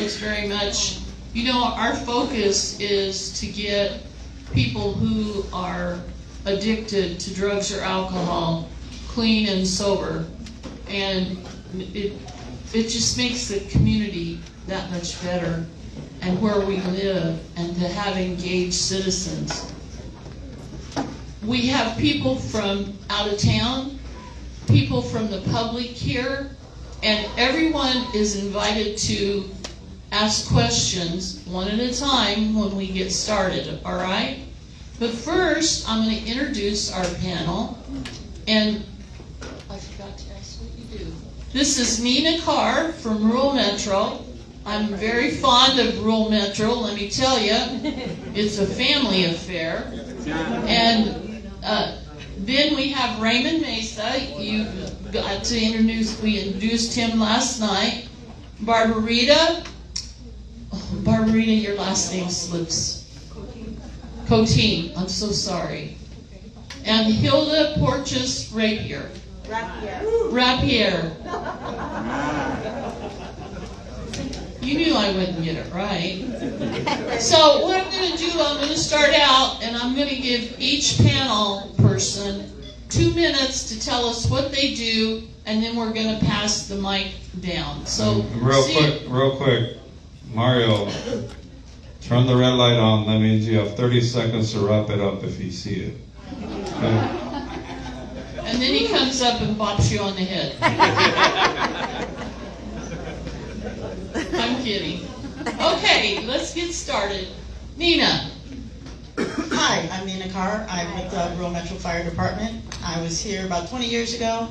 Thanks very much. You know, our focus is to get people who are addicted to drugs or alcohol clean and sober. And it just makes the community that much better, and where we live, and to have engaged citizens. We have people from out of town, people from the public here, and everyone is invited to ask questions one at a time when we get started, all right? But first, I'm going to introduce our panel, and I forgot to ask what you do. This is Nina Carr from Rural Metro. I'm very fond of Rural Metro, let me tell you. It's a family affair. And then we have Raymond Mesa. You got to introduce, we introduced him last night. Barbarita, your last name slips. Coteen, I'm so sorry. And Hilda Porches Rapier. Rapier. You knew I wouldn't get it right. So what I'm going to do, I'm going to start out, and I'm going to give each panel person 2 minutes to tell us what they do, and then we're going to pass the mic down. So real quick, Mario, turn the red light on. That means you have 30 seconds to wrap it up if you see it. Okay. And then he comes up and bops you on the head. I'm kidding. Okay, let's get started. Nina. Hi, I'm Nina Carr. I'm with the Rural Metro Fire Department. I was here about 20 years ago,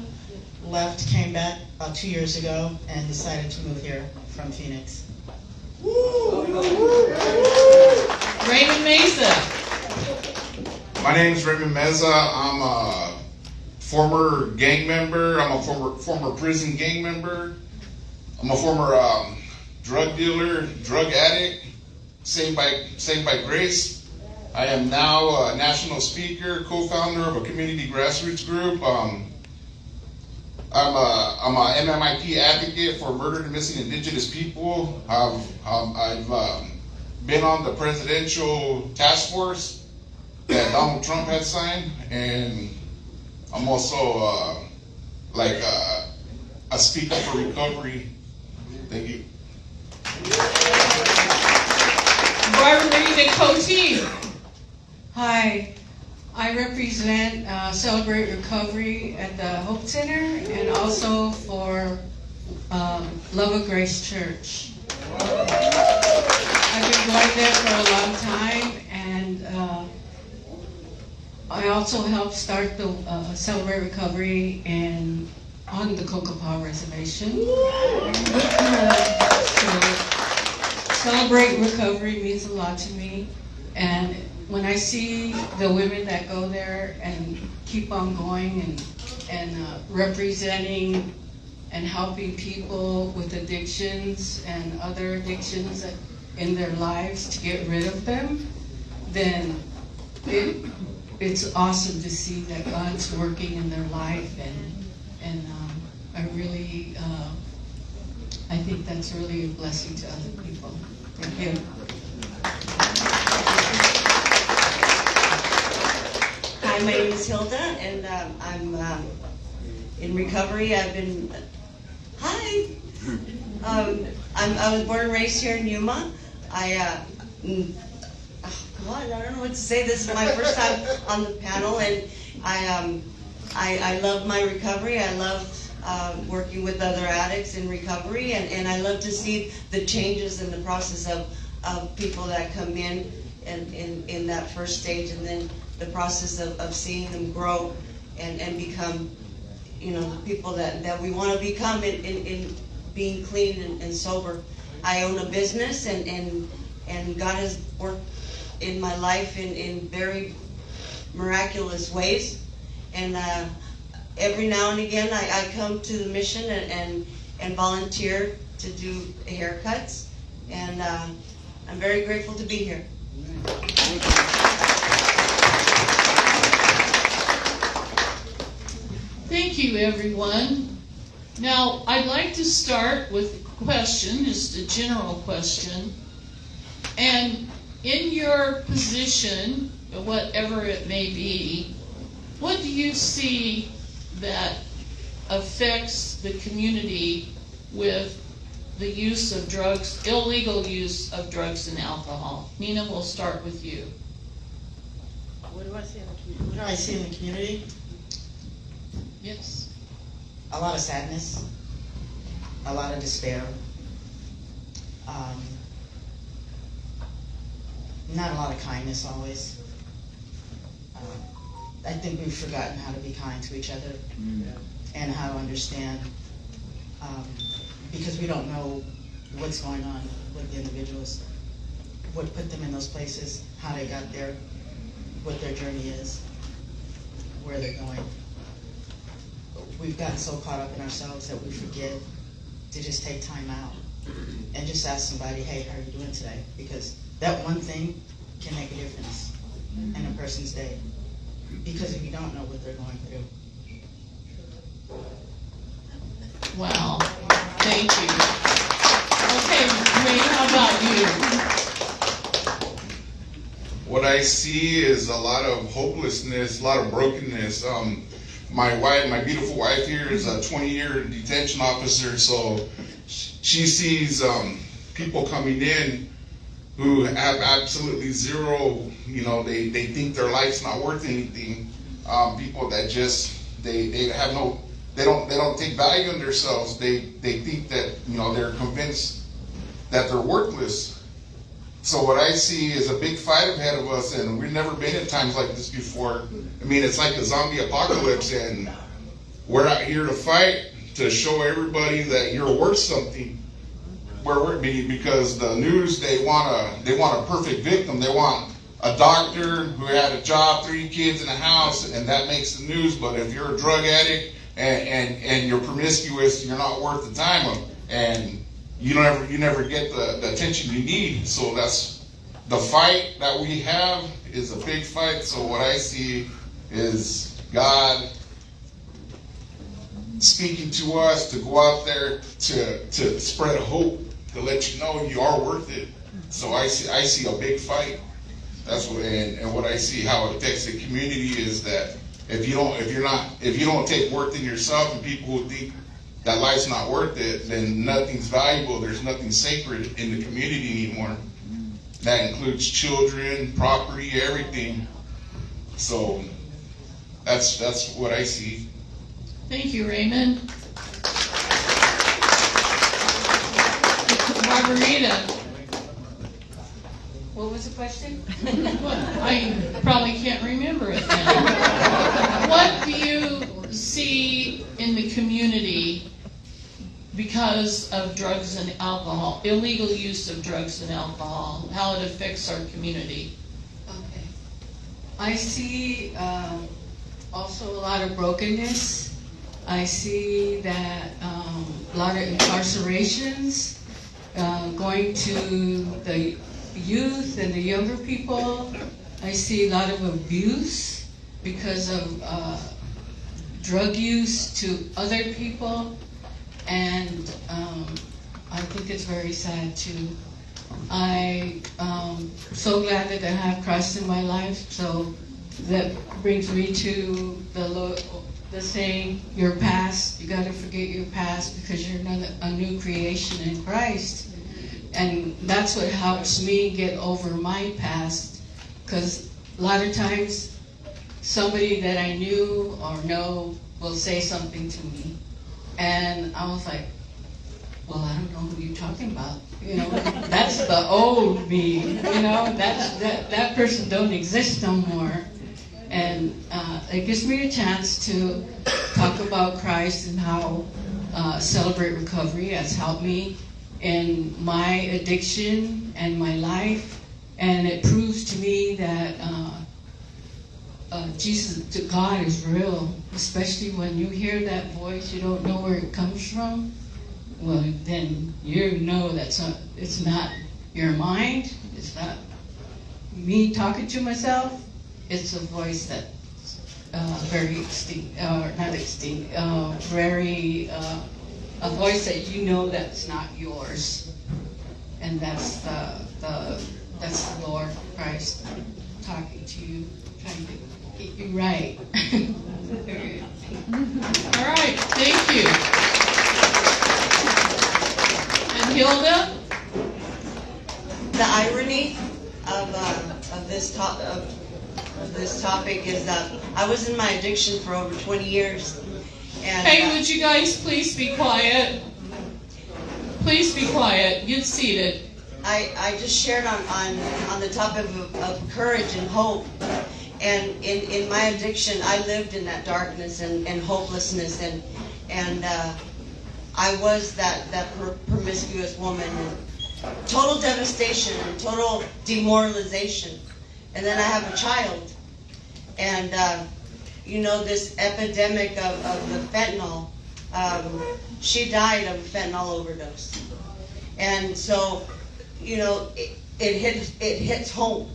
left, came back about 2 years ago, and decided to move here from Phoenix. Raymond Mesa. My name is Raymond Mesa. I'm a former gang member. I'm a former prison gang member. I'm a former drug dealer, drug addict, saved by grace. I am now a national speaker, co-founder of a community grassroots group. I'm a MMIP advocate for murdered and missing indigenous people. I've been on the presidential task force that Donald Trump had signed, and I'm also a speaker for recovery. Thank you. Barbarita Coteen. Hi, I represent Celebrate Recovery at the Hope Center and also for Love of Grace Church. I've been going there for a long time, and I also helped start the Celebrate Recovery on the Kokopah Reservation. So Celebrate Recovery means a lot to me, and when I see the women that go there and keep on going and representing and helping people with addictions and other addictions in their lives to get rid of them, then it's awesome to see that God's working in their life, and I really I think that's really a blessing to other people. Thank you. Hi, my name is Hilda, and I'm in recovery. I was born and raised here in Yuma. I don't know what to say. This is my first time on the panel, and I love my recovery. I love working with other addicts in recovery, and I love to see the changes in the process of people that come in that first stage, and then the process of seeing them grow and become, the people that we want to become in being clean and sober. I own a business, and God has worked in my life in very miraculous ways, and every now and again I come to the mission and volunteer to do haircuts, and I'm very grateful to be here. Thank you, everyone. Now, I'd like to start with a question, just a general question. And in your position, whatever it may be, what do you see that affects the community with the use of drugs, illegal use of drugs and alcohol? Nina, we'll start with you. What do I see in the community? What do I see in the community? Yes. A lot of sadness, a lot of despair. Not a lot of kindness always. I think we've forgotten how to be kind to each other and how to understand, because we don't know what's going on with the individuals, what put them in those places, how they got there, what their journey is, where they're going. We've gotten so caught up in ourselves that we forget to just take time out and just ask somebody, hey, how are you doing today? Because that one thing can make a difference in a person's day. Because if you don't know what they're going through. Wow. Thank you. Okay, Ray, how about you? What I see is a lot of hopelessness, a lot of brokenness. My wife, my beautiful wife here, is a 20-year detention officer, so she sees people coming in who have absolutely zero, they think their life's not worth anything. People that just, they have no, they don't take value in themselves. They think that, they're convinced that they're worthless. So what I see is a big fight ahead of us, and we've never been in times like this before. I mean, it's like a zombie apocalypse, and we're out here to fight to show everybody that you're worth something. Because the news, they want a perfect victim. They want a doctor who had a job, 3 kids in a house, and that makes the news. But if you're a drug addict and you're promiscuous, you're not worth the time, and you never get the attention you need. So that's the fight that we have is a big fight. So what I see is God speaking to us to go out there to spread hope, to let you know you are worth it. So I see a big fight. That's what, and what I see how it affects the community is that if you don't take worth in yourself, and people who think that life's not worth it, then nothing's valuable. There's nothing sacred in the community anymore. That includes children, property, everything. So that's what I see. Thank you, Raymond. Margarita. What was the question? What? I probably can't remember it now. What do you see in the community because of drugs and alcohol, illegal use of drugs and alcohol, how it affects our community? Okay. I see also a lot of brokenness. I see that a lot of incarcerations, going to the youth and the younger people. I see a lot of abuse because of drug use to other people, and I think it's very sad too. I'm so glad that I have Christ in my life, so that brings me to the saying, your past, you got to forget your past because you're a new creation in Christ. And that's what helps me get over my past, because a lot of times somebody that I knew or know will say something to me, and I was like, well, I don't know who you're talking about. That's the old me. That person don't exist no more. And it gives me a chance to talk about Christ and how Celebrate Recovery has helped me in my addiction and my life. And it proves to me that God is real, especially when you hear that voice, you don't know where it comes from. Well, then you know it's not your mind, it's not me talking to myself, it's a voice that's very a voice that you know that's not yours. And that's the Lord Christ talking to you, trying to get you right. All right, thank you. And Hilda? The irony of this topic is that I was in my addiction for over 20 years. And, Hey, would you guys please be quiet? Please be quiet. Get seated. I just shared on the topic of courage and hope. And in my addiction, I lived in that darkness and hopelessness, and I was that promiscuous woman, and total devastation and total demoralization. And then I have a child, and this epidemic of the fentanyl. She died of a fentanyl overdose, and so it hits home.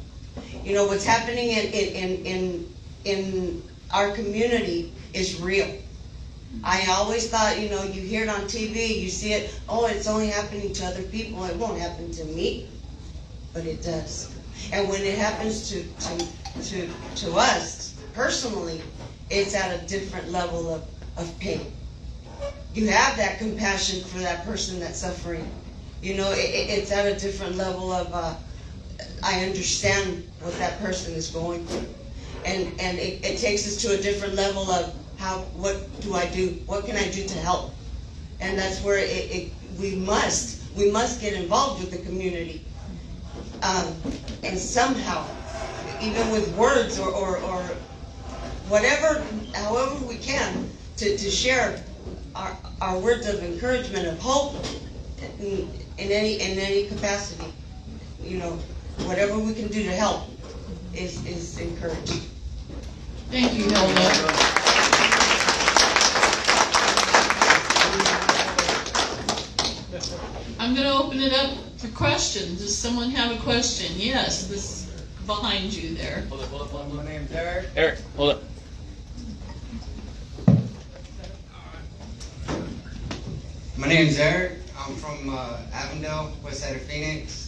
What's happening in our community is real. I always thought, you hear it on TV, you see it, oh, it's only happening to other people. It won't happen to me, but it does. And when it happens to us personally, it's at a different level of pain. You have that compassion for that person that's suffering. It's at a different level of I understand what that person is going through, and it takes us to a different level of what do I do? What can I do to help? And that's where we must get involved with the community, and somehow, even with words or whatever, however we can, to share our words of encouragement, of hope, in any capacity. Whatever we can do to help is encouraged. Thank you, Hilda. I'm going to open it up for questions. Does someone have a question? Yes, this behind you there. Hold up. My name's Eric. Eric, hold up. My name's Eric. I'm from Avondale, west side of Phoenix.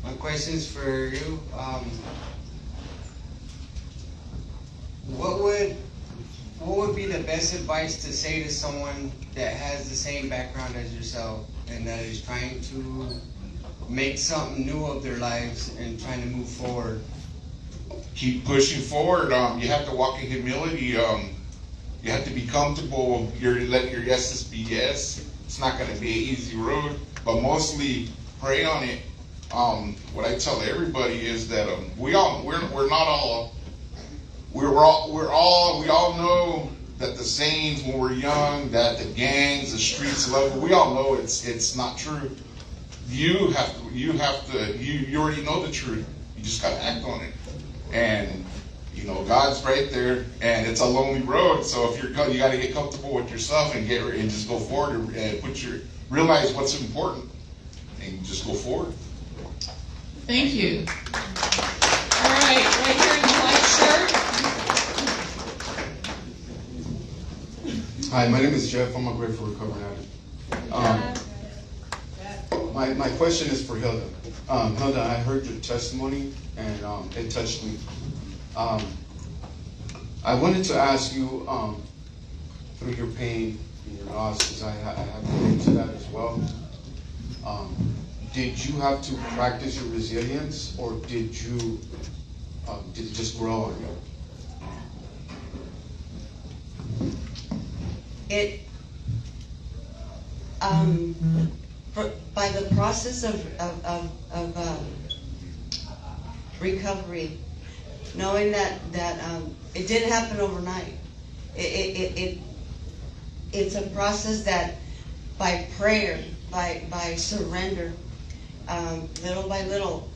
My question is for you. What would be the best advice to say to someone that has the same background as yourself and that is trying to make something new of their lives and trying to move forward? Keep pushing forward. You have to walk in humility. You have to be comfortable. Let your yeses be yes. It's not going to be an easy road, but mostly pray on it. What I tell everybody is that we all know that the sayings when we're young, that the gangs, the streets love. We all know it's not true. You already know the truth. You just got to act on it, and God's right there, and it's a lonely road. So if you got to get comfortable with yourself and just go forward and realize what's important, and just go forward. Thank you. All right, right here in the white shirt. Hi, my name is Jeff. I'm a grateful recovering addict. My question is for Hilda. Hilda, I heard your testimony and it touched me. I wanted to ask you, through your pain and your loss, because I have been into that as well. Did you have to practice your resilience, or did it just grow on you? By the process of recovery, knowing that it didn't happen overnight. It's a process that by prayer, by surrender, little by little,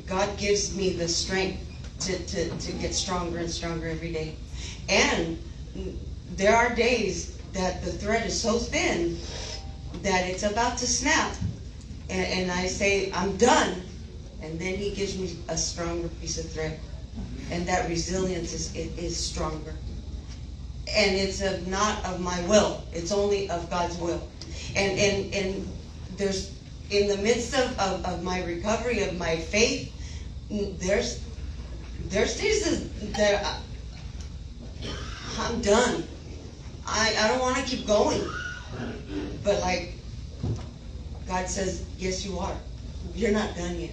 God gives me the strength to get stronger and stronger every day. And there are days that the thread is so thin that it's about to snap, and I say, I'm done, and then He gives me a stronger piece of thread, and that resilience is stronger. And it's not of my will, it's only of God's will. And there's, in the midst of my recovery, of my faith, there's days that I'm done. I don't want to keep going. But like God says, yes you are. You're not done yet.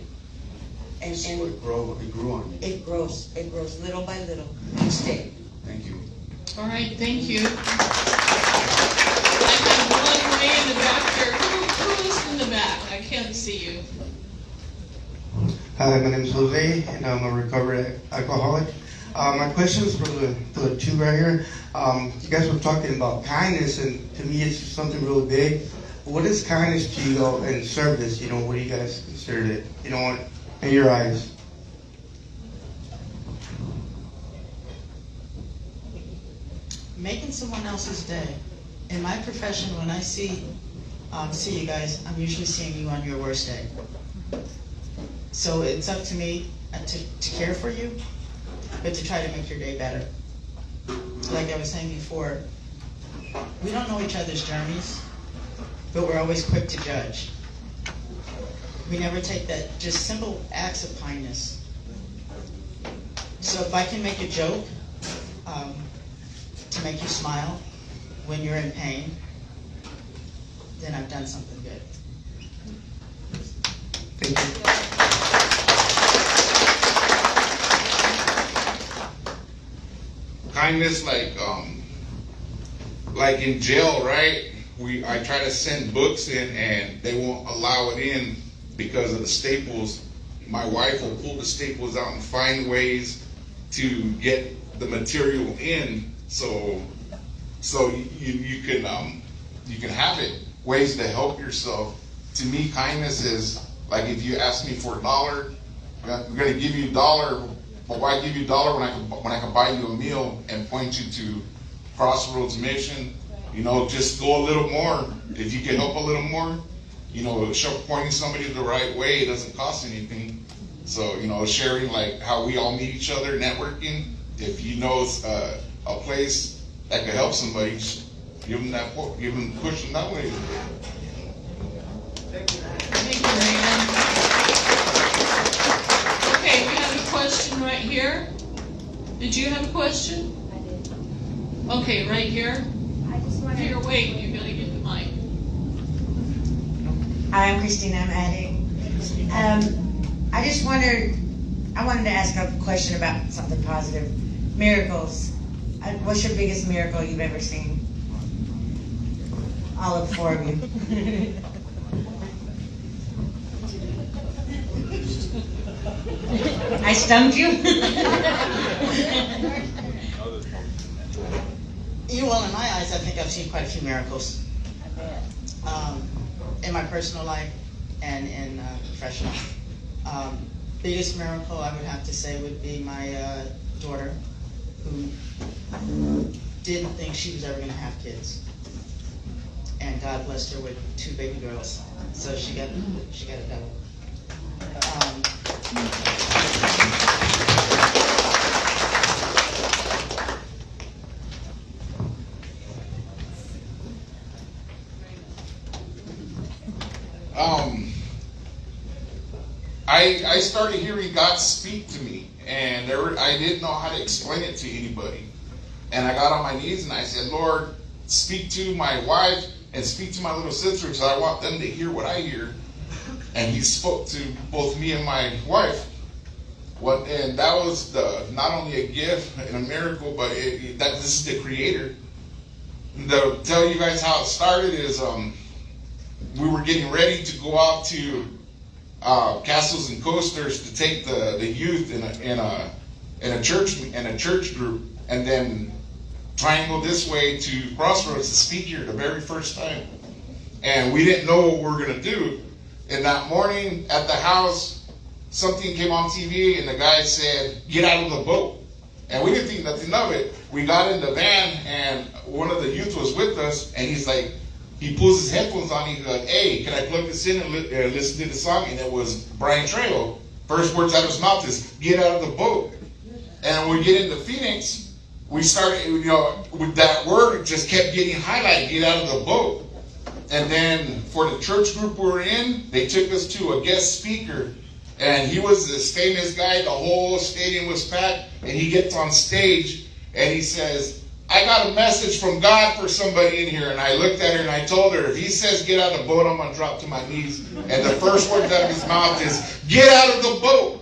And So it grew on you. it grows little by little each day. Thank you. All right, thank you. I have one way in the back here. Who is in the back? I can't see you. Hi, my name is Jose, and I'm a recovered alcoholic. My question is for the two right here. You guys were talking about kindness, and to me, it's something really big. What is kindness to you, though, in service? You know, what do you guys consider it? You know, in your eyes? Making someone else's day. In my profession, when I see you guys, I'm usually seeing you on your worst day. So it's up to me to care for you, but to try to make your day better. Like I was saying before, we don't know each other's journeys, but we're always quick to judge. We never take that just simple acts of kindness. So if I can make a joke to make you smile when you're in pain, then I've done something good. Thank you. Kindness, like in jail, right? I try to send books in and they won't allow it in because of the staples. My wife will pull the staples out and find ways to get the material in, so you can have it. Ways to help yourself. To me, kindness is like if you ask me for $1, I'm going to give you $1. But why give you $1 when I can buy you a meal and point you to Crossroads mission? You know, just go a little more. If you can help a little more, you know, pointing somebody the right way, it doesn't cost anything. So, you know, sharing like how we all meet each other, networking. If you know a place that could help somebody, just give them push them that way. Thank you, Raymond. Okay, we have a question right here. Did you have a question? I did. Okay, right here. I just wanted. Here, wait, you gotta get the mic. Hi, I'm Christina. I'm adding. I just wanted to ask a question about something positive. Miracles. What's your biggest miracle you've ever seen? All of four of you. I stumped you? Well, in my eyes, I think I've seen quite a few miracles. In my personal life and in professional. Biggest miracle I would have to say would be my daughter, who didn't think she was ever going to have kids, and God blessed her with 2 baby girls, so she got a double. I started hearing God speak to me, and I didn't know how to explain it to anybody. And I got on my knees and I said, Lord, speak to my wife and speak to my little sister, because I want them to hear what I hear. And He spoke to both me and my wife. And that was not only a gift and a miracle, but that this is the Creator. To tell you guys how it started is we were getting ready to go out to Castles and Coasters to take the youth in a church group, and then triangle this way to Crossroads to speak here the very first time. And we didn't know what we were going to do. And that morning at the house, something came on TV and the guy said, "Get out of the boat." And we didn't think nothing of it. We got in the van and one of the youth was with us, and he's like, he pulls his headphones on, he's like, "Hey, can I plug this in and listen to the song?" And it was Brian Trejo. First words out of his mouth is, "Get out of the boat." And when we get into Phoenix, we started, with that word just kept getting highlighted, "Get out of the boat." And then for the church group we were in, they took us to a guest speaker. And he was this famous guy. The whole stadium was packed. And he gets on stage and he says, I got a message from God for somebody in here. And I looked at her and I told her, if he says get out of the boat, I'm going to drop to my knees. And the first word out of his mouth is, get out of the boat.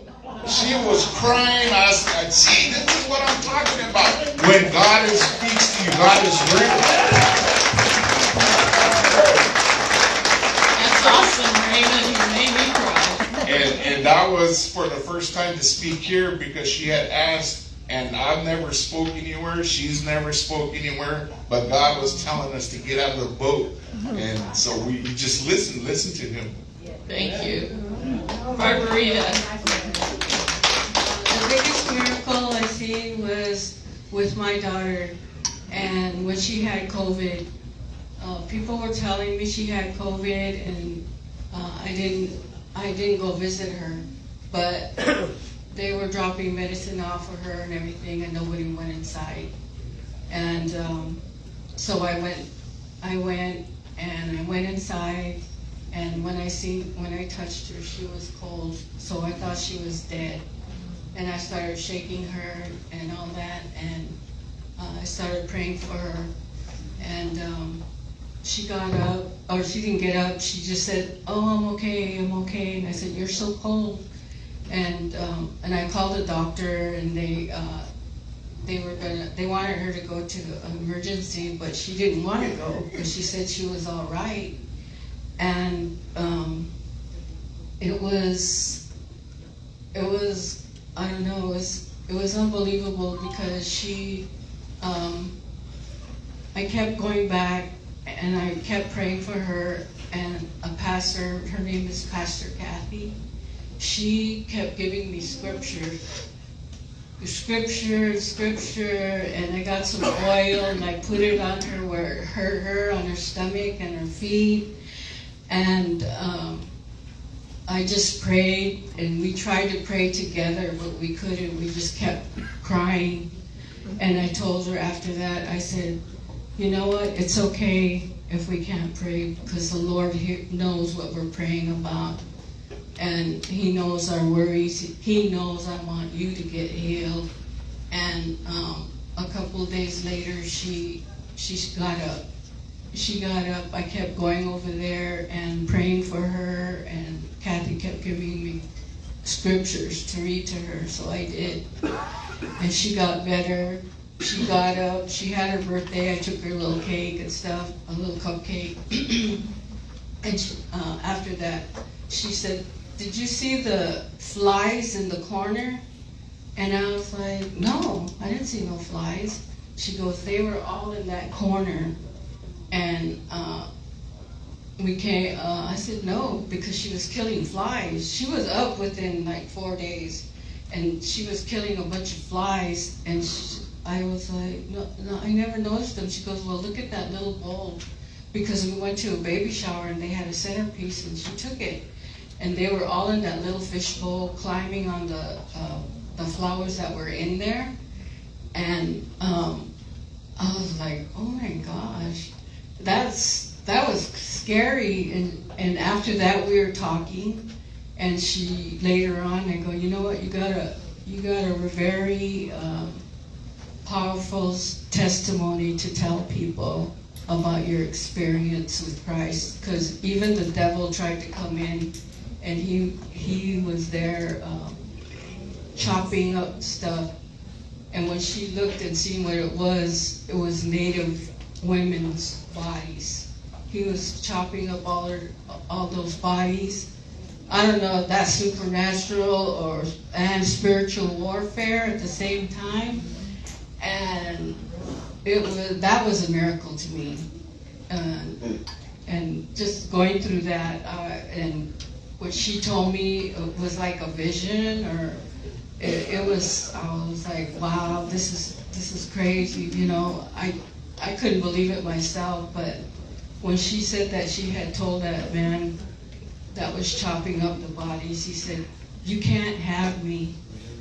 She was crying. I said, see, this is what I'm talking about. When God speaks to you, God is real. That's awesome, Raymond. You made me cry. And that was for the first time to speak here because she had asked, and I've never spoke anywhere. She's never spoke anywhere. But God was telling us to get out of the boat. And so we just listen to him. Thank you. Margarita. The biggest miracle I see was with my daughter, and when she had COVID, people were telling me she had COVID, and I didn't go visit her, but they were dropping medicine off of her and everything, and nobody went inside. And so I went inside, and when I touched her, she was cold, so I thought she was dead. And I started shaking her and all that, and I started praying for her. And she got up, or she didn't get up. She just said, "Oh, I'm okay. And I said, "You're so cold." And I called the doctor, and they wanted her to go to the emergency, but she didn't want to go because she said she was all right. And it was I don't know, it was unbelievable because she, I kept going back and I kept praying for her, and a pastor, her name is Pastor Kathy, she kept giving me scripture, and I got some oil and I put it on her where it hurt her, on her stomach and her feet, and I just prayed, and we tried to pray together, but we couldn't. We just kept crying. And I told her after that, I said, you know what, it's okay if we can't pray, because the Lord knows what we're praying about. And He knows our worries. He knows I want you to get healed. And a couple of days later, she got up. She got up. I kept going over there and praying for her, and Kathy kept giving me scriptures to read to her, so I did. And she got better. She got up. She had her birthday. I took her a little cake and stuff, a little cupcake. And after that, she said, "Did you see the flies in the corner?" And I was like, "No, I didn't see no flies." She goes, "They were all in that corner." And we came, I said no, because she was killing flies. She was up within like 4 days, and she was killing a bunch of flies. And I was like, no, I never noticed them. She goes, "Well, look at that little bulb," because we went to a baby shower and they had a centerpiece, and she took it, and they were all in that little fishbowl, climbing on the flowers that were in there. And I was like, oh my gosh. That was scary, and after that we were talking, and she later on I go, you know what, you got a very powerful testimony to tell people about your experience with Christ, because even the devil tried to come in, and he was there chopping up stuff, and when she looked and seen what it was Native women's bodies. He was chopping up all those bodies. I don't know if that's supernatural and spiritual warfare at the same time. And that was a miracle to me. And just going through that, and what she told me was like a vision, or I was like, wow, this is crazy, you know. I couldn't believe it myself, but when she said that she had told that man that was chopping up the bodies, he said, "You can't have me,"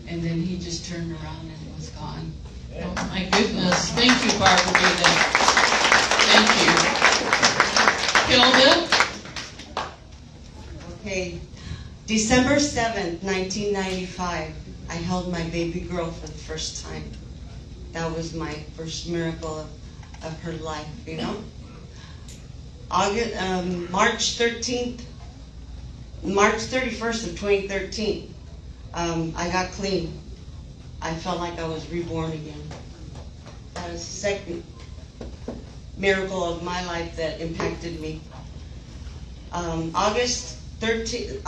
and then he just turned around and was gone. Oh my goodness. Thank you, Barbara. Thank you. Hilda. Okay, December 7th, 1995, I held my baby girl for the first time. That was my first miracle of her life, you know? March 31st of 2013, I got clean. I felt like I was reborn again. That is the second miracle of my life that impacted me. August 13th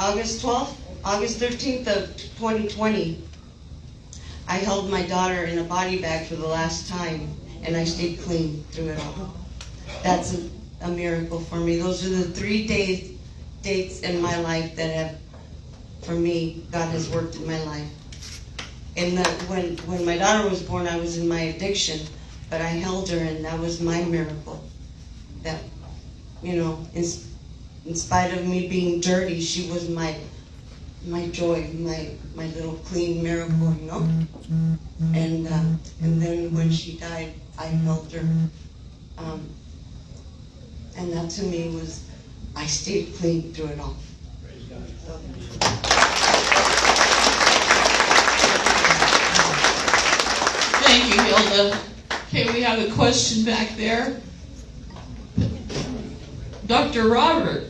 of 2020, I held my daughter in a body bag for the last time, and I stayed clean through it all. That's a miracle for me. Those are the 3 dates in my life that have, for me, God has worked in my life. And when my daughter was born, I was in my addiction, but I held her, and that was my miracle. That, you know, in spite of me being dirty, she was my joy, my little clean miracle, you know. And then when she died, I held her, and that to me was, I stayed clean through it all. Thank you, Hilda. Okay, we have a question back there. Dr. Robert.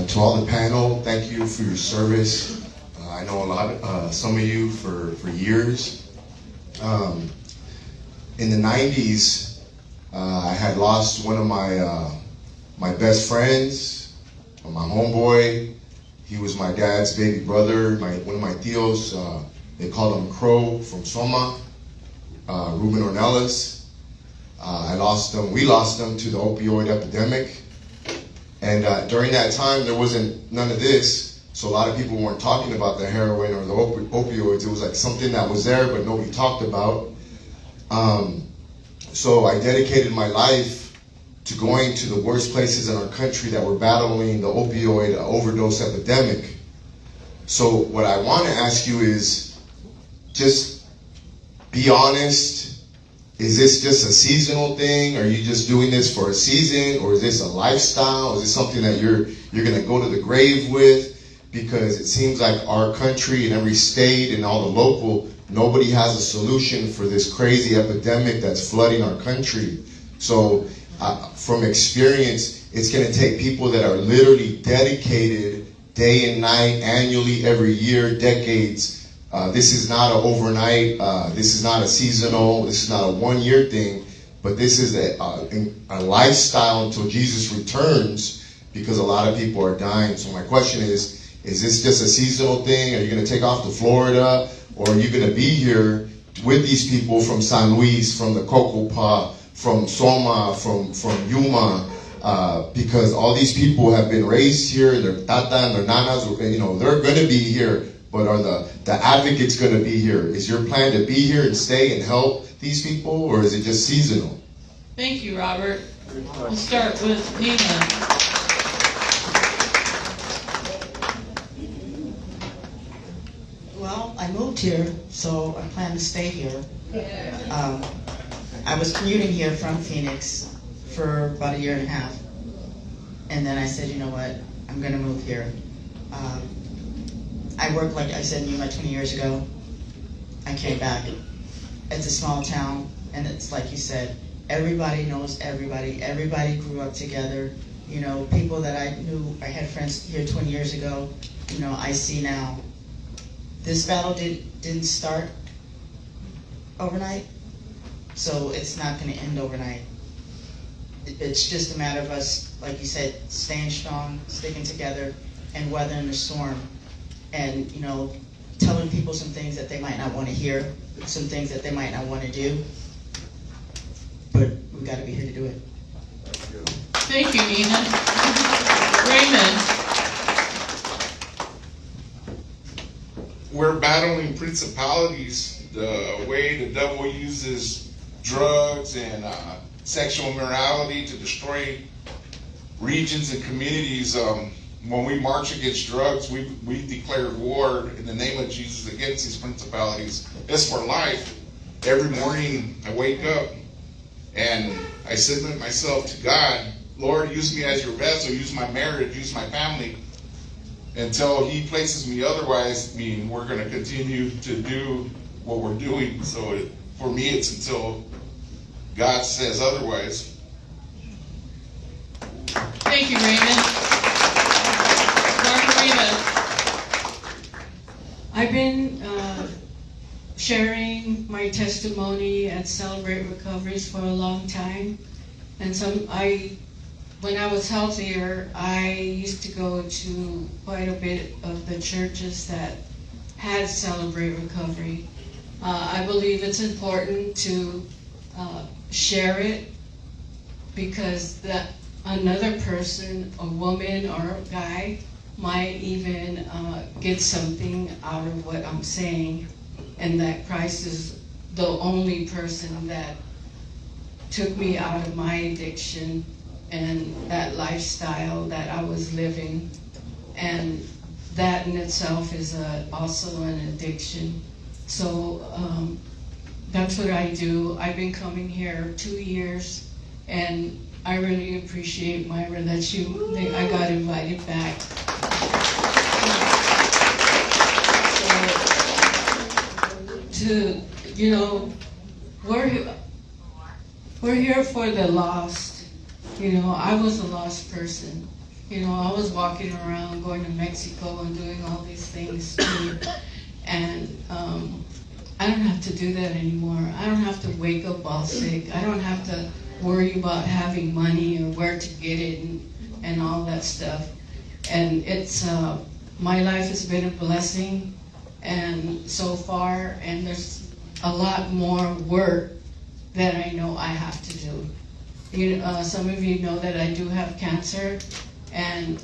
To all the panel, thank you for your service. I know some of you for years. In the 90s, I had lost one of my best friends, my homeboy. He was my dad's baby brother, one of my tios. They called him Crow from Soma, Ruben Ornelas. We lost them to the opioid epidemic. And during that time, there wasn't none of this. So a lot of people weren't talking about the heroin or the opioids. It was like something that was there, but nobody talked about. So I dedicated my life to going to the worst places in our country that were battling the opioid overdose epidemic. So what I want to ask you is, just be honest. Is this just a seasonal thing? Are you just doing this for a season? Or is this a lifestyle? Is this something that you're going to go to the grave with? Because it seems like our country and every state and all the local, nobody has a solution for this crazy epidemic that's flooding our country. So from experience, it's going to take people that are literally dedicated day and night, annually, every year, decades. This is not an overnight, this is not a seasonal, this is not a one-year thing, but this is a lifestyle until Jesus returns, because a lot of people are dying. So my question is this just a seasonal thing? Are you going to take off to Florida? Or are you going to be here with these people from San Luis, from the Cocopa, from Soma, from Yuma? Because all these people have been raised here, their tata and their nanas, you know, they're going to be here. But are the advocates going to be here? Is your plan to be here and stay and help these people, or is it just seasonal? Thank you, Robert. We'll start with Nina. Well, I moved here, so I plan to stay here. I was commuting here from Phoenix for about a year and a half. And then I said, you know what, I'm going to move here. I worked, like I said, in Yuma 20 years ago. I came back. It's a small town, and it's like you said, everybody knows everybody. Everybody grew up together. You know, people that I knew, I had friends here 20 years ago, you know, I see now. This battle didn't start overnight, so it's not going to end overnight. It's just a matter of us, like you said, staying strong, sticking together, and weathering the storm. And, you know, telling people some things that they might not want to hear, some things that they might not want to do. But we've got to be here to do it. Thank you, Nina. Raymond. We're battling principalities. The way the devil uses drugs and sexual immorality to destroy regions and communities. When we march against drugs, we declared war in the name of Jesus against these principalities. It's for life. Every morning I wake up and I submit myself to God, Lord, use me as your vessel, use my marriage, use my family. Until he places me otherwise, I mean, we're going to continue to do what we're doing. So for me, it's until God says otherwise. Thank you, Raymond. Margarita. I've been sharing my testimony at Celebrate Recoveries for a long time, and when I was healthier, I used to go to quite a bit of the churches that had Celebrate Recovery. I believe it's important to share it because another person, a woman or a guy, might even get something out of what I'm saying, and that Christ is the only person that took me out of my addiction and that lifestyle that I was living, and that in itself is also an addiction. So that's what I do. I've been coming here 2 years, and I really appreciate, Myra, that I got invited back. We're here for the lost. I was a lost person. I was walking around, going to Mexico and doing all these things too. And I don't have to do that anymore. I don't have to wake up all sick. I don't have to worry about having money or where to get it and all that stuff. And it's my life has been a blessing, and so far, and there's a lot more work that I know I have to do. Some of you know that I do have cancer, and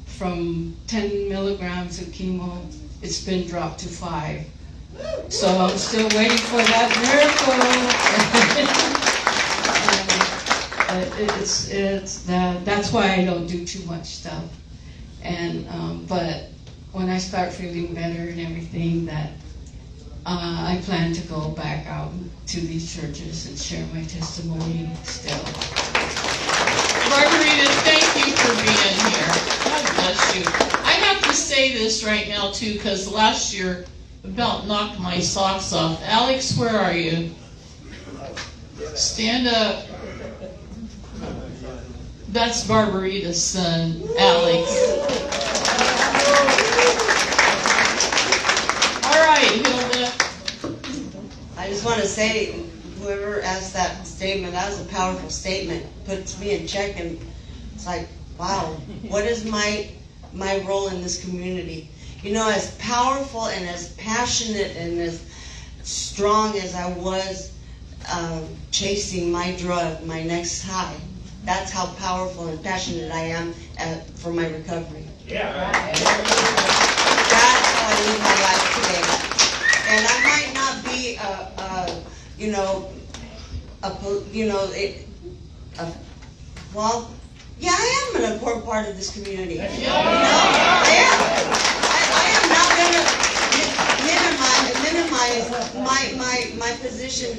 from 10 milligrams of chemo, it's been dropped to 5. So I'm still waiting for that miracle. That's why I don't do too much stuff. And but when I start feeling better and everything, that I plan to go back out to these churches and share my testimony still. Margarita, thank you for being here. God bless you. I have to say this right now too, because last year about knocked my socks off. Alex, where are you? Stand up. That's Margarita's son, Alex. All right, Hilda. I just want to say, whoever asked that statement, that was a powerful statement. Puts me in check, and it's like, wow, what is my role in this community? As powerful and as passionate and as strong as I was chasing my drug, my next high, that's how powerful and passionate I am for my recovery. Yeah. That's how I live my life today. And I might not be I am an important part of this community. I am. I am not going to minimize my position.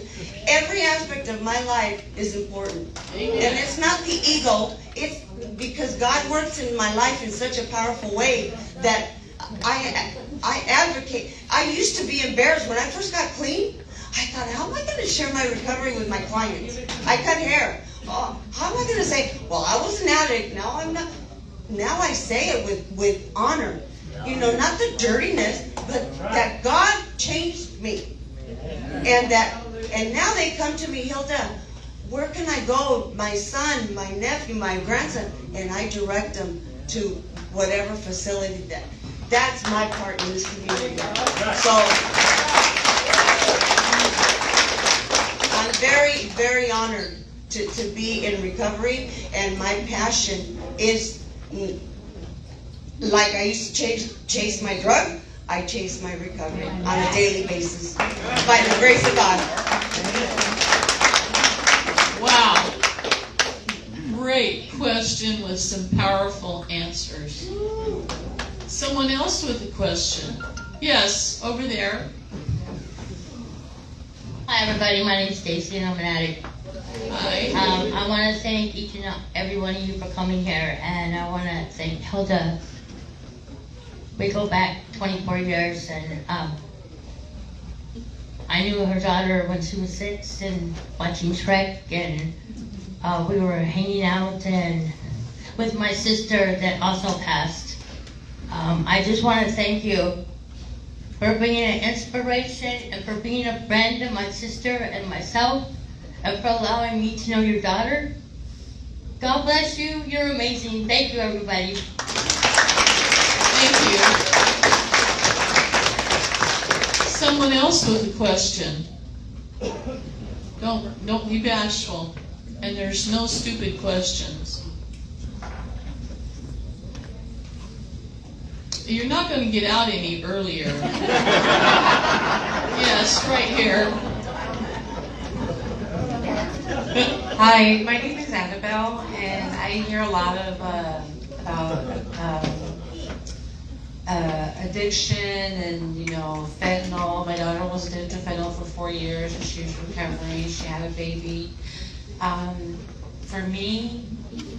Every aspect of my life is important. Amen. And it's not the ego. It's because God works in my life in such a powerful way that I advocate. I used to be embarrassed when I first got clean. I thought, how am I going to share my recovery with my clients? I cut hair. How am I going to say, well, I was an addict, now I'm not. Now I say it with honor. Not the dirtiness, but that God changed me. And now they come to me, Hilda, where can I go? My son, my nephew, my grandson, and I direct them to whatever facility that's my part in this community. So I'm very, very honored to be in recovery, and my passion is, like I used to chase my drug, I chase my recovery on a daily basis by the grace of God. Wow. Great question with some powerful answers. Someone else with a question? Yes, over there. Hi everybody, my name is Stacy and I'm an addict. Hi. I want to thank each and every one of you for coming here, and I want to thank Hilda. We go back 24 years, and I knew her daughter when she was 6 and watching Shrek, and we were hanging out and with my sister that also passed. I just want to thank you for being an inspiration and for being a friend of my sister and myself, and for allowing me to know your daughter. God bless you. You're amazing. Thank you, everybody. Thank you. Someone else with a question. Don't be bashful. And there's no stupid questions. You're not going to get out any earlier. Yes, right here. Hi, my name is Annabelle, and I hear a lot of about addiction and fentanyl. My daughter was addicted to fentanyl for 4 years, and she was recovering. She had a baby. For me,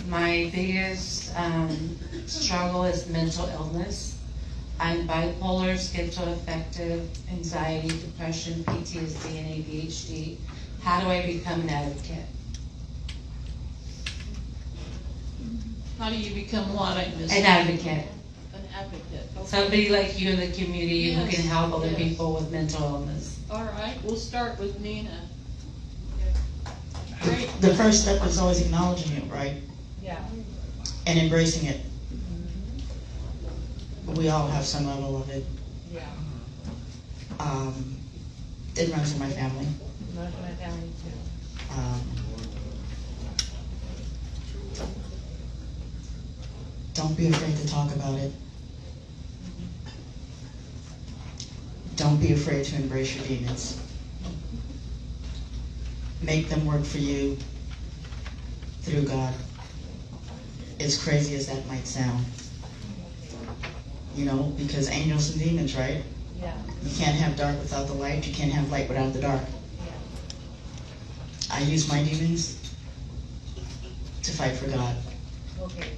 my biggest struggle is mental illness. I'm bipolar, schizoaffective, anxiety, depression, PTSD, and ADHD. How do I become an advocate? How do you become what? I missed. An advocate. An advocate. Okay. Somebody like you in the community who Yes, can help other yes. people with mental illness. All right, we'll start with Nina. Great. The first step is always acknowledging it, right? Yeah. And embracing it. We all have some level of it. Yeah. It runs in my family. Most of my family too. Don't be afraid to talk about it. Don't be afraid to embrace your demons. Make them work for you through God. As crazy as that might sound. Because angels and demons, right? Yeah. You can't have dark without the light. You can't have light without the dark. I use my demons to fight for God. Okay.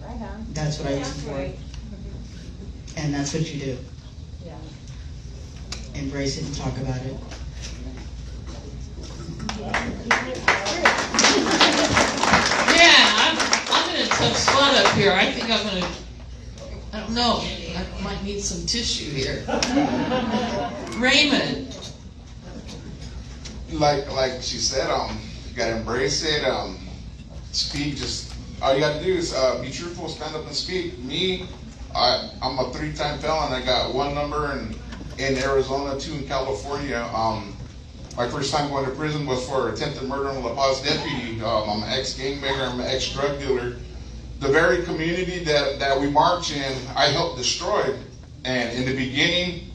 Right on. That's what I use them for. And that's what you do. Yeah. Embrace it and talk about it. Yeah, I'm in a tough spot up here. I think I'm gonna. I don't know. I might need some tissue here. Raymond. Like she said, you gotta embrace it. Speak. Just all you gotta do is be truthful, stand up and speak. Me, I'm a 3-time felon. I got 1 number in Arizona, 2 in California. My first time going to prison was for attempted murder of a La Paz deputy. I'm an ex-gangbanger, I'm an ex-drug dealer. The very community that we march in, I helped destroy. And in the beginning,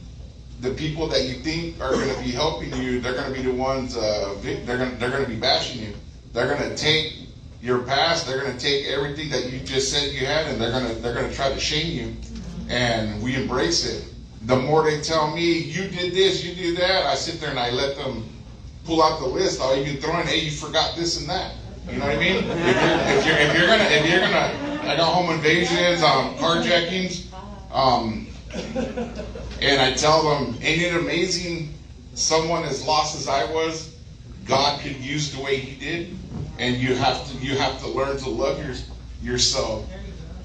the people that you think are going to be helping you, they're going to be the ones, they're going to be bashing you. They're going to take your past, they're going to take everything that you just said you had, and they're going to try to shame you. And we embrace it. The more they tell me, you did this, you did that, I sit there and I let them pull out the list. I'll even throw in, hey, you forgot this and that. You know what I mean? If you're gonna, I got home invasions, carjackings, and I tell them, ain't it amazing? Someone as lost as I was, God could use the way He did, and you have to learn to love yourself.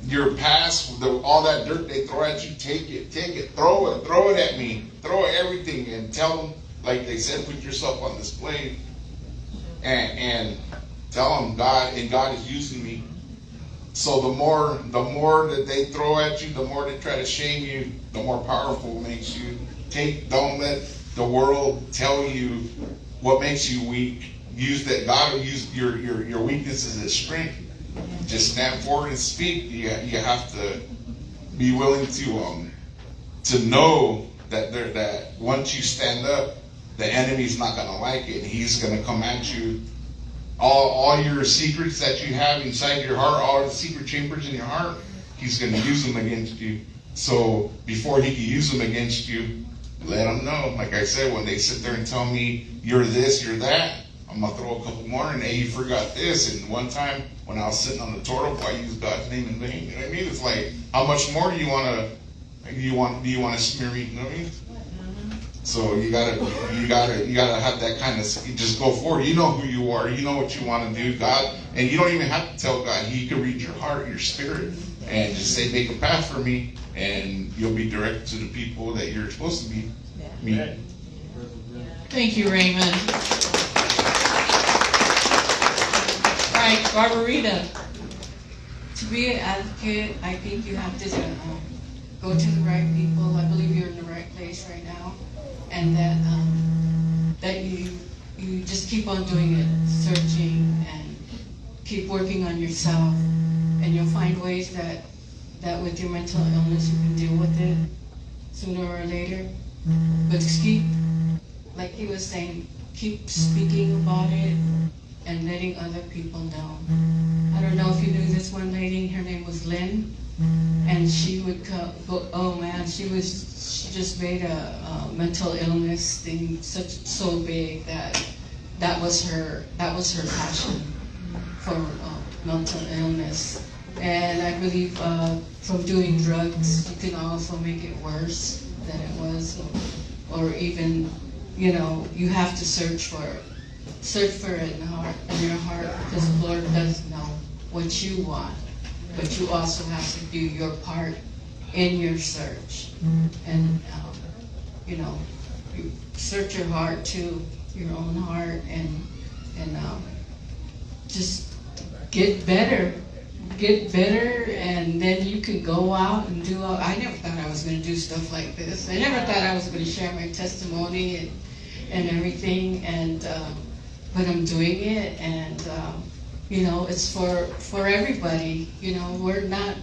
Your past, all that dirt they throw at you, take it, throw it at me, throw everything, and tell them, like they said, put yourself on display, and tell them God is using me. So the more that they throw at you, the more they try to shame you, the more powerful it makes you. Don't let the world tell you what makes you weak. Use that. God will use your weaknesses as strength. Just stand forward and speak. You have to be willing to know that once you stand up, the enemy's not going to like it. He's going to come at you. All your secrets that you have inside your heart, all the secret chambers in your heart, he's going to use them against you. So before he can use them against you, let them know. Like I said, when they sit there and tell me, you're this, you're that, I'm gonna throw a couple more, and hey, you forgot this. And one time when I was sitting on the toilet, I used God's name in vain. You know what I mean? It's like, how much more do you wanna? Do you want to smear me? You know what I mean? So you gotta have that kind of. You just go forward. You know who you are. You know what you want to do, God, and you don't even have to tell God. He can read your heart, your spirit, and just say, "Make a path for me," and you'll be directed to the people that you're supposed to be. Me. Thank you, Raymond. All right, Barbarita. To be an advocate, I think you have to go to the right people. I believe you're in the right place right now, and that you just keep on doing it, searching and keep working on yourself, and you'll find ways that with your mental illness you can deal with it sooner or later. But just keep, like he was saying, keep speaking about it and letting other people know. I don't know if you knew this one lady, her name was Lynn, and she would go, oh man, she just made a mental illness thing so big that was her passion for mental illness. And I believe from doing drugs, you can also make it worse than it was, or even, you have to search for it in your heart, because the Lord does know what you want, but you also have to do your part in your search. And you search your heart too, your own heart, and just get better, and then you can go out and do. I never thought I was going to do stuff like this. I never thought I was going to share my testimony and everything, but I'm doing it, and it's for everybody. We're not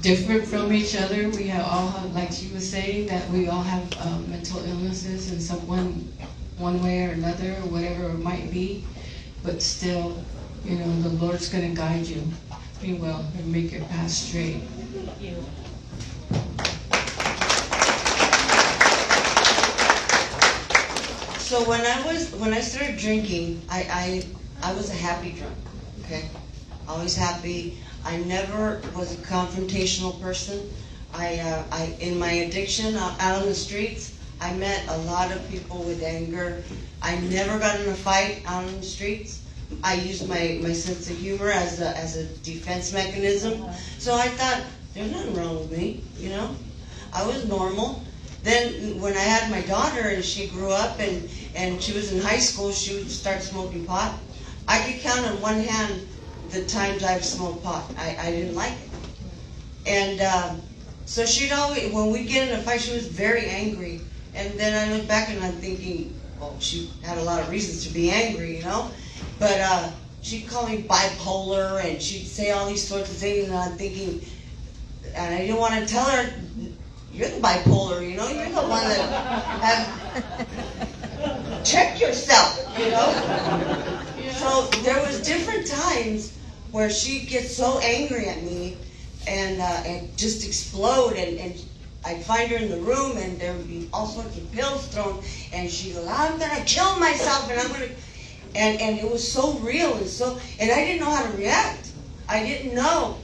different from each other. We have like she was saying, that we all have mental illnesses in one way or another, or whatever it might be. But still, the Lord's going to guide you. Be well and make your path straight. Thank you. So when I started drinking, I was a happy drunk. Okay, always happy. I never was a confrontational person. I in my addiction out on the streets, I met a lot of people with anger. I never got in a fight out on the streets. I used my sense of humor as a defense mechanism. So I thought, there's nothing wrong with me, I was normal. Then when I had my daughter and she grew up and she was in high school, she would start smoking pot. I could count on one hand the times I've smoked pot. I didn't like it. And so she'd always, when we'd get in a fight, she was very angry. And then I look back and I'm thinking, well, she had a lot of reasons to be angry, But she'd call me bipolar, and she'd say all these sorts of things, and I'm thinking, and I didn't want to tell her, you're the bipolar, you're the one that check yourself, So there was different times where she'd get so angry at me and just explode, and I'd find her in the room, and there would be all sorts of pills thrown, and she'd go, I'm gonna kill myself, and I'm gonna. And it was so real, and I didn't know how to react. I didn't know.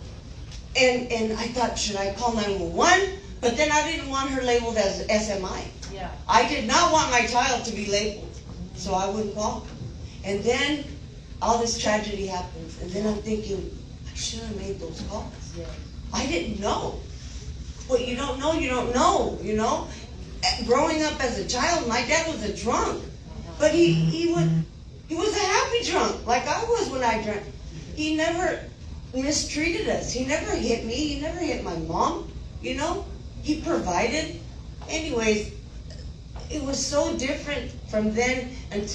And I thought, should I call 911? But then I didn't want her labeled as SMI. Yeah. I did not want my child to be labeled, so I wouldn't call her. And then all this tragedy happens, and then I'm thinking, I should have made those calls. Yeah. I didn't know. What you don't know, you don't know, Growing up as a child, my dad was a drunk, but he was a happy drunk, like I was when I drank. He never mistreated us. He never hit me. He never hit my mom. He provided. Anyways, it was so different from then and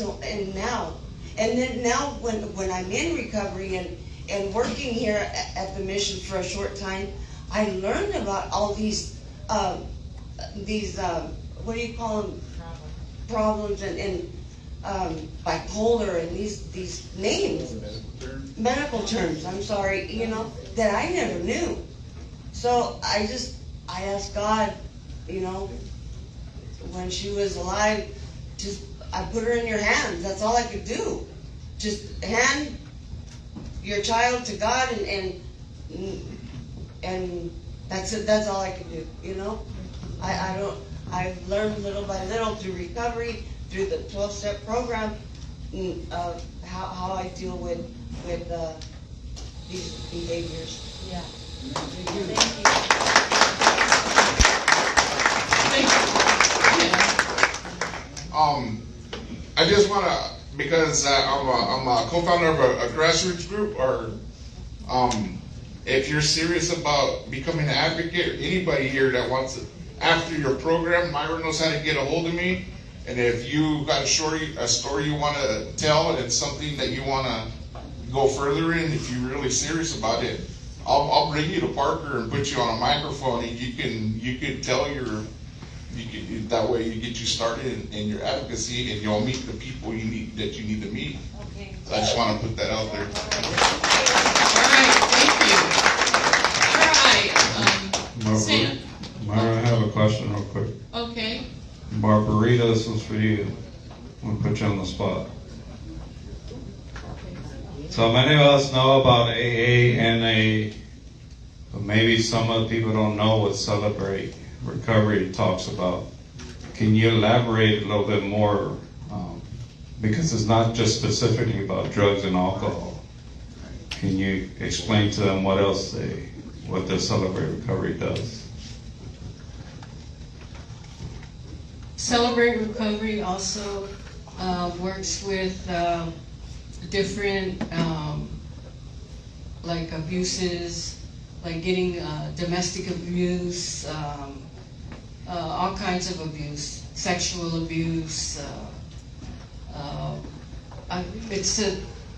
now. And then now when I'm in recovery and working here at the mission for a short time, I learned about all these what do you call them? Problems and bipolar and these names, medical terms, I'm sorry, that I never knew. So I asked God, when she was alive, I put her in your hands. That's all I could do. just hand your child to God, and that's it. That's all I can do. You know, I've learned little by little through recovery, through the 12-step program, of how I deal with these behaviors. Yeah. I just want to, because I'm a co-founder of a Crossroads group, or if you're serious about becoming an advocate, or anybody here that wants it, after your program, Myra knows how to get a hold of me. And if you got a story you want to tell, and it's something that you want to go further in, if you're really serious about it, I'll bring you to Parker and put you on a microphone, and you can tell that way you get you started in your advocacy, and you'll meet the people you need to meet. Okay. So I just want to put that out there. All right, thank you. All right, Sam. Myra, I have a question real quick. Okay. Barbarita, this is for you. I'm gonna put you on the spot. So many of us know about AA, NA, but maybe some of the people don't know what Celebrate Recovery talks about. Can you elaborate a little bit more? Because it's not just specifically about drugs and alcohol. Can you explain to them what the Celebrate Recovery does? Celebrate Recovery also works with different like abuses, like getting domestic abuse, all kinds of abuse, sexual abuse.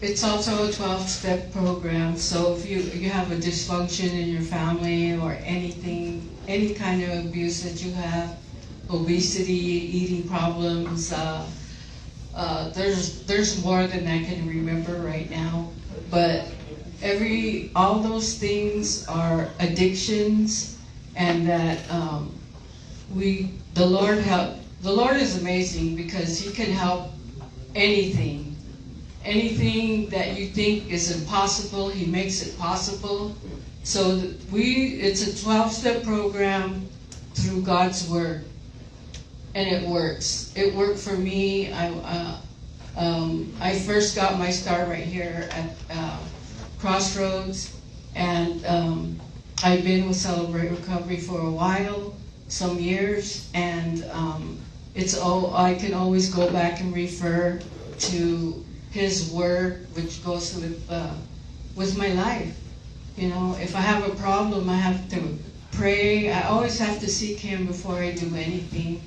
It's also a 12-step program. So if you have a dysfunction in your family or any kind of abuse that you have, obesity, eating problems, there's more than I can remember right now. But all those things are addictions, and that the Lord is amazing, because He can help anything that you think is impossible. He makes it possible. So it's a 12-step program through God's Word. And it works. It worked for me. I first got my start right here at Crossroads, and I've been with Celebrate Recovery for a while, some years, and I can always go back and refer to His Word, which goes with my life. You know, if I have a problem, I have to pray. I always have to seek Him before I do anything.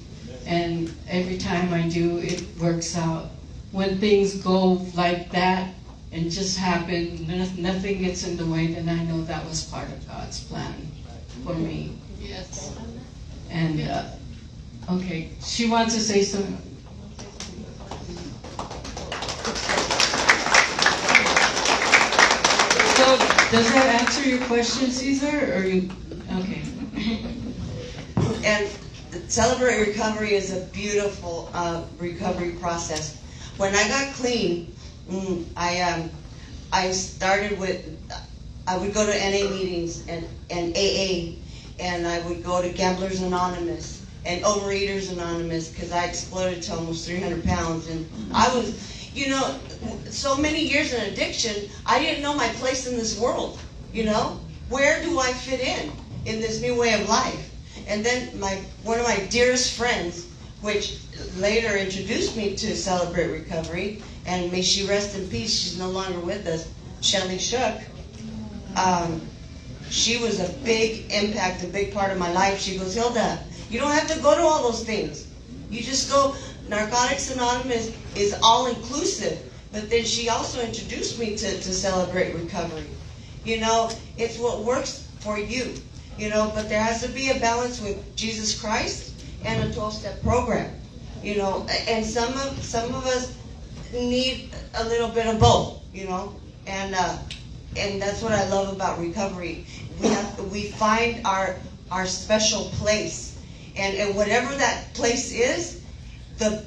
And every time I do, it works out. When things go like that and just happen, nothing gets in the way, then I know that was part of God's plan for me. Yes. And, okay, she wants to say something. So, does that answer your question, Caesar, or you, okay. And Celebrate Recovery is a beautiful recovery process. When I got clean, I started with, I would go to NA meetings and AA, and I would go to Gamblers Anonymous and Overeaters Anonymous, because I exploded to almost 300 pounds. And I was, so many years in addiction, I didn't know my place in this world, Where do I fit in this new way of life? And then one of my dearest friends, which later introduced me to Celebrate Recovery, and may she rest in peace, she's no longer with us, Shelly Shook. She was a big impact, a big part of my life. She goes, Hilda, you don't have to go to all those things. You just go. Narcotics Anonymous is all inclusive. But then she also introduced me to Celebrate Recovery. It's what works for you. But there has to be a balance with Jesus Christ and a 12-step program. And some of us need a little bit of both. And that's what I love about recovery. We find our special place, and whatever that place is, the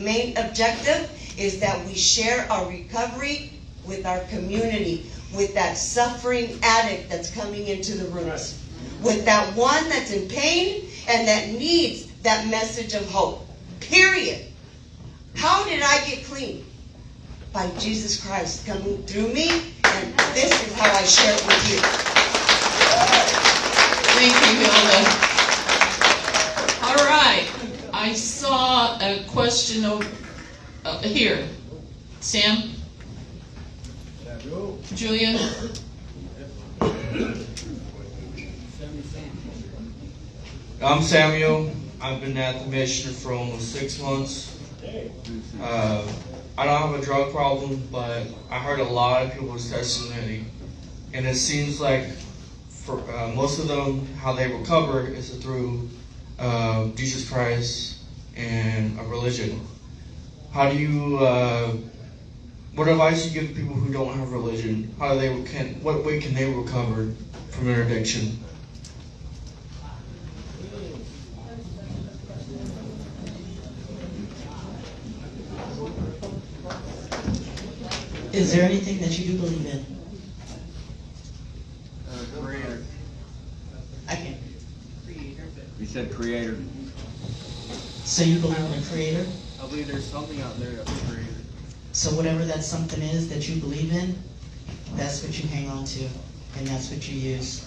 main objective is that we share our recovery with our community, with that suffering addict that's coming into the rooms, with that one that's in pain and that needs that message of hope. Period. How did I get clean? By Jesus Christ coming through me, and this is how I share it with you. Thank you, Hilda. All right, I saw a question here. Sam? Julia? I'm Samuel. I've been at the mission for almost 6 months. I don't have a drug problem, but I heard a lot of people's testimony, and it seems like for most of them, how they recover is through Jesus Christ and a religion. How do you? What advice do you give people who don't have religion? What way can they recover from their addiction? Is there anything that you do believe in? Creator. I can't. You said creator. So you believe in a creator? I believe there's something out there that's creator. So whatever that something is that you believe in, that's what you hang on to, and that's what you use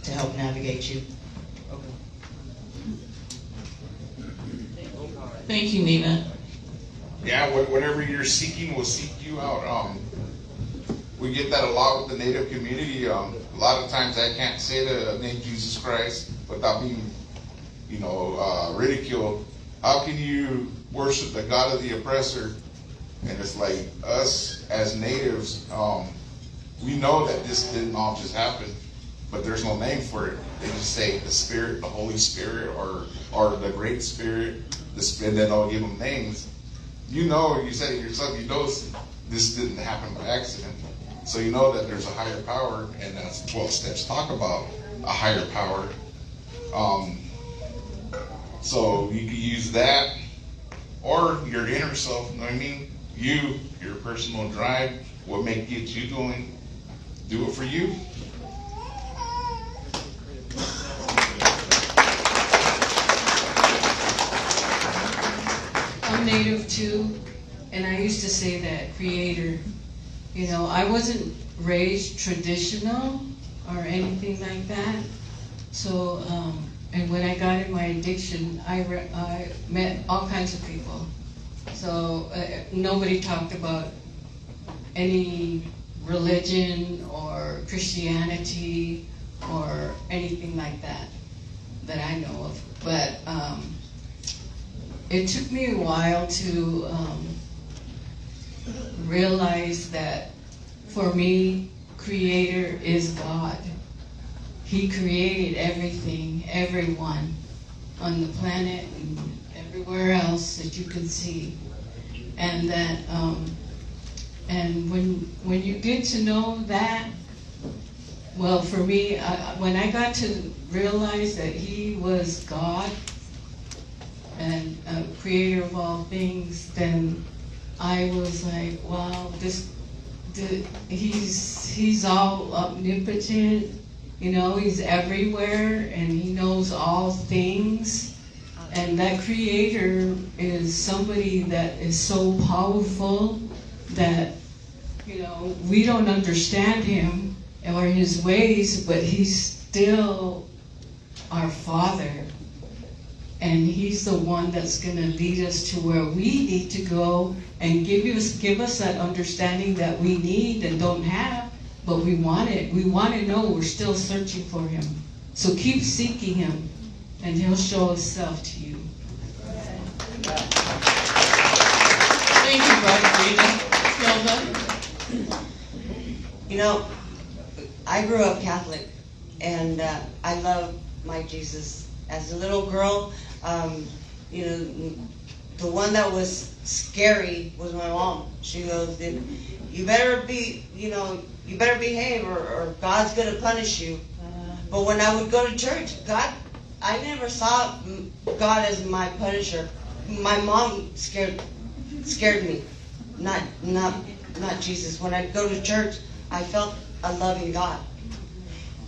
to help navigate you. Thank you, Nina. Yeah, whatever you're seeking will seek you out. We get that a lot with the Native community. A lot of times I can't say the name Jesus Christ without being, ridiculed. How can you worship the God of the oppressor? And it's like us as natives, we know that this didn't all just happen, but there's no name for it. They just say the Spirit, the Holy Spirit, or the Great Spirit, and then they'll give them names. You said it yourself, this didn't happen by accident. So you know that there's a higher power, and that's 12 steps talk about a higher power. So you can use that, or your inner self, you know what I mean? Your personal drive, what makes you going, do it for you. I'm Native too, and I used to say that creator. I wasn't raised traditional or anything like that. So, and when I got in my addiction, I met all kinds of people. So nobody talked about any religion or Christianity or anything like that I know of. But it took me a while to realize that for me, Creator is God. He created everything, everyone on the planet and everywhere else that you can see. And that, and when you get to know that, well, for me, when I got to realize that He was God and creator of all things, then I was like, wow, He's all omnipotent, He's everywhere and He knows all things. And that creator is somebody that is so powerful that, we don't understand Him or His ways, but He's still our Father. And He's the one that's going to lead us to where we need to go and give us that understanding that we need and don't have, but we want it. We want to know we're still searching for Him. So keep seeking Him, and He'll show Himself to you. Thank you, Brother Rita. Hilda? I grew up Catholic, and I love my Jesus. As a little girl, the one that was scary was my mom. She goes, you better behave or God's going to punish you. But when I would go to church, I never saw God as my punisher. My mom scared me. not Jesus. When I go to church, I felt a loving God.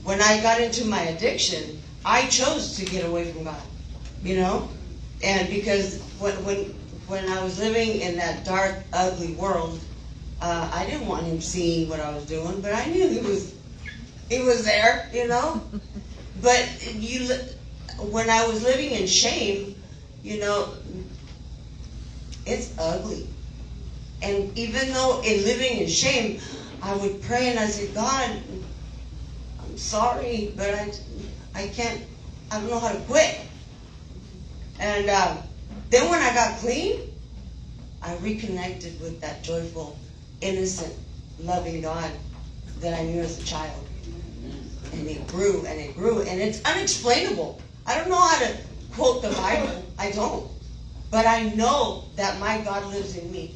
When I got into my addiction, I chose to get away from God, you know? And because when I was living in that dark, ugly world, I didn't want him seeing what I was doing, but I knew he was there, you know? But when I was living in shame, you know, it's ugly. And even though in living in shame, I would pray and I said, God, I'm sorry, but I don't know how to quit. And then when I got clean, I reconnected with that joyful, innocent, loving God that I knew as a child. And it grew and it grew, and it's unexplainable. I don't know how to quote the Bible. I don't. But I know that my God lives in me.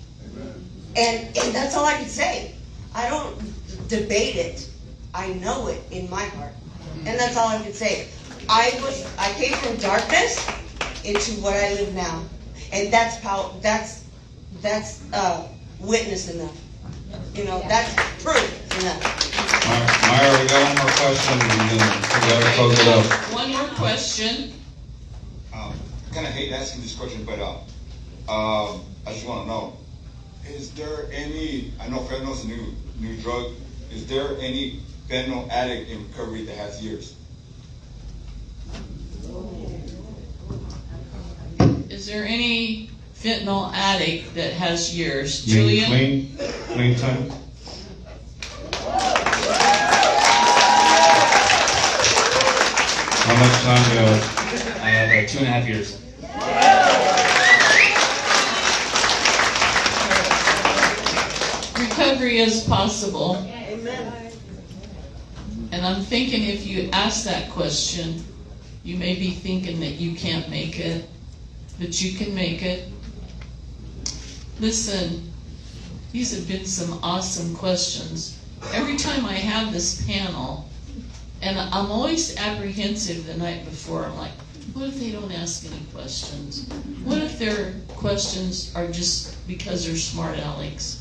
And that's all I can say. I don't debate it. I know it in my heart. And that's all I can say. I came from darkness into what I live now. And that's witness enough. You know, that's proof enough. Myra, we got one more question and then we gotta close it up. One more question. I kind of hate asking this question, but I just want to know, is there any, I know fentanyl is a new drug, is there any fentanyl addict in recovery that has years? Is there any fentanyl addict that has years? You mean Julian? Clean time? How much time do you have? I have 2.5 years. Recovery is possible. And I'm thinking if you ask that question, you may be thinking that you can't make it, but you can make it. Listen, these have been some awesome questions. Every time I have this panel, and I'm always apprehensive the night before, I'm like, what if they don't ask any questions? What if their questions are just because they're smart alecks?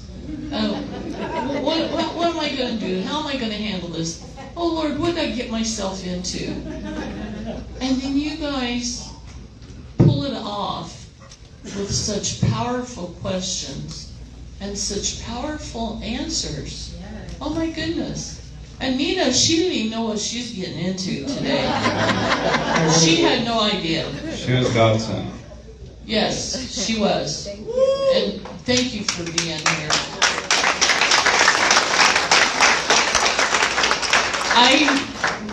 What am I going to do? How am I going to handle this? Oh Lord, what did I get myself into? And then you guys pull it off with such powerful questions and such powerful answers. Oh my goodness. And Nina, she didn't even know what she's getting into today. She had no idea. She was God sent. Yes, she was. And thank you for being here.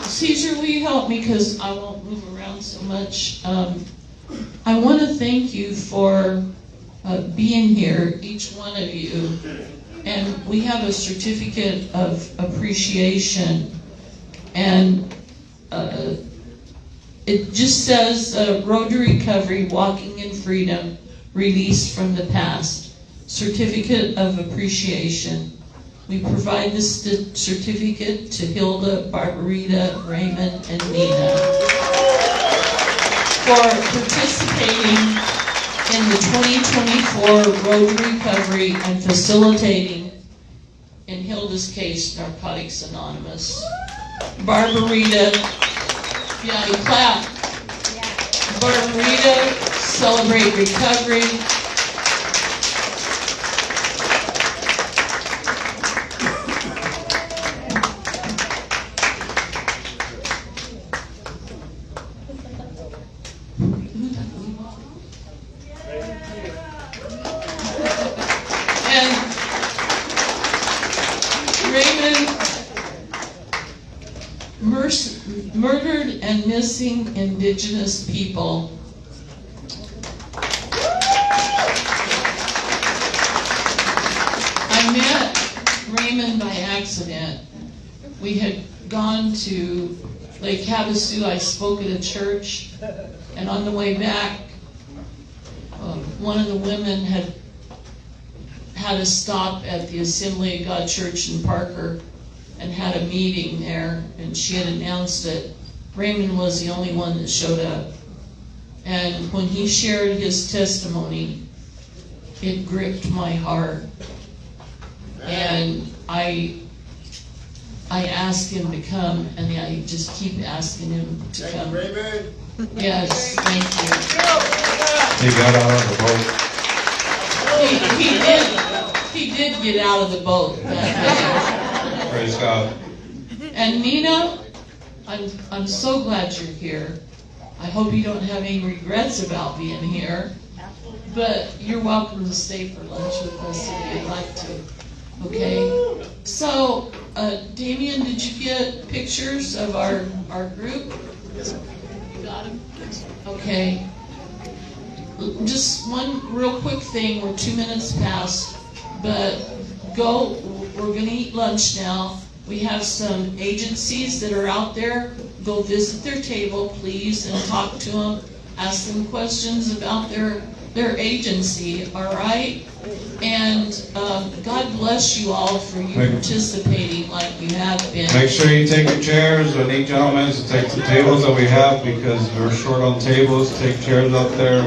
Caesar, will you help me, because I won't move around so much. I want to thank you for being here, each one of you. And we have a certificate of appreciation. And it just says, Road to Recovery, Walking in Freedom, Released from the Past. Certificate of Appreciation. We provide this certificate to Hilda, Barbarita, Raymond, and Nina for participating in the 2024 Road to Recovery and facilitating, in Hilda's case, Narcotics Anonymous. Barbarita, yeah, you clap. Barbarita, Celebrate Recovery. Murdered and missing Indigenous people. I met Raymond by accident. We had gone to Lake Havasu. I spoke at a church, and on the way back, one of the women had a stop at the Assembly of God Church in Parker and had a meeting there, and she had announced it. Raymond was the only one that showed up. And when he shared his testimony, it gripped my heart. And I asked him to come, and I just keep asking him to come. Yes, thank you. He got out of the boat. He did get out of the boat that day. Praise God. And Nina, I'm so glad you're here. I hope you don't have any regrets about being here. But you're welcome to stay for lunch with us if you'd like to. Okay? So, Damien, did you get pictures of our group? Yes, sir. You got them? Okay. Just one real quick thing. We're 2 minutes past. But we're going to eat lunch now. We have some agencies that are out there. Go visit their table, please, and talk to them. Ask them questions about their agency, all right? And God bless you all for you participating like you have been. Make sure you take your chairs. I need gentlemen to take the tables that we have because we're short on tables. Take chairs up there.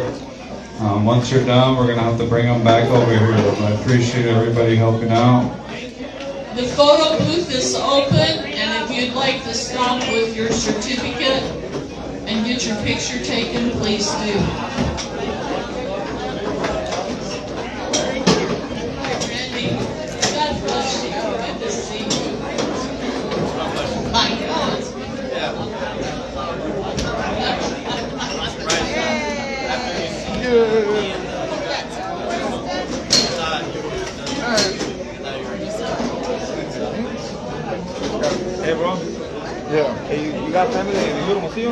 Once you're done, we're going to have to bring them back over here. I appreciate everybody helping out. The photo booth is open, and if you'd like to stop with your certificate and get your picture taken, please do. Randy, God bless you. Good to see you. I know it's Hey, bro. Yeah. Hey, you got family in Little Mosquito?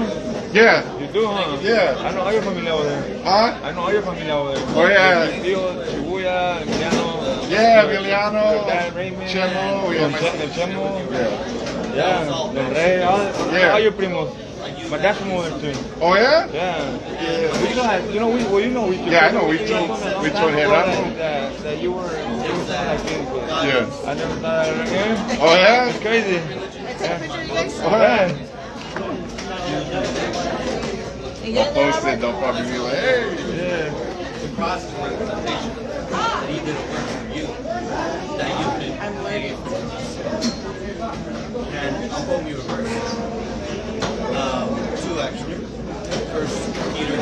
Yeah. You do, huh? Yeah. I know all your family over there. Huh? I know all your family over there. Oh, yeah. Mosquito, Shibuya, Emiliano. Yeah, Emiliano. Your dad, Raymond. Chemo. El Chemo. Yeah. Yeah. Del Rey. All your primos. My dad's from over there too. Oh, yeah? Yeah. We still have, you know, we too. Yeah, I know, we too. We too, Gerardo. That you were like this, but Yeah. I never thought I'd again. Oh, yeah? It's crazy. Oh, yeah. I'll post it, they'll probably be like, hey. Yeah. The process of representation that he did work for you, that you did make it. And I'll quote you a verse. Two actually. First Peter 2:9.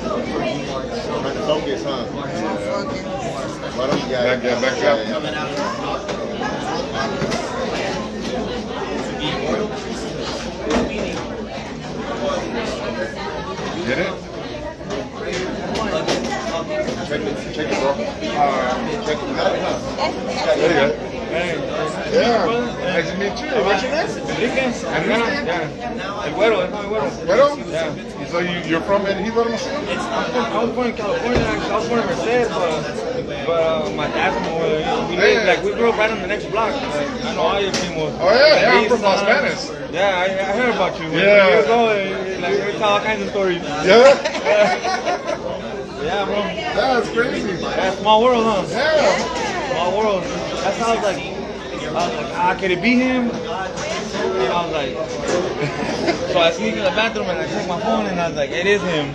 For you are strong. Focus, huh? You are strong. You are special. Why don't you guys back up? Coming out of the rock. To be royal priesthood, meaning royal priesthood. Get it? Check it, bro. Check it. There you go. Hey. Yeah. Nice to meet you. What's your name? Enrique. Yeah. El Güero. It's my Güero. Güero? Yeah. So you're from El Hilo? I was born in California. Actually, I was born in Merced, but my dad's from over there. We lived, we grew up right on the next block. I know all your primos. Oh yeah, I'm from Los Banos. Yeah, I heard about you. Yeah. Years ago, we tell all kinds of stories. Yeah. Yeah, bro. Yeah, it's crazy. Yeah, small world, huh? Yeah. Small world. That's how I was like, could it be him? And I was like, so I sneak in the bathroom and I check my phone and I was like, it is him.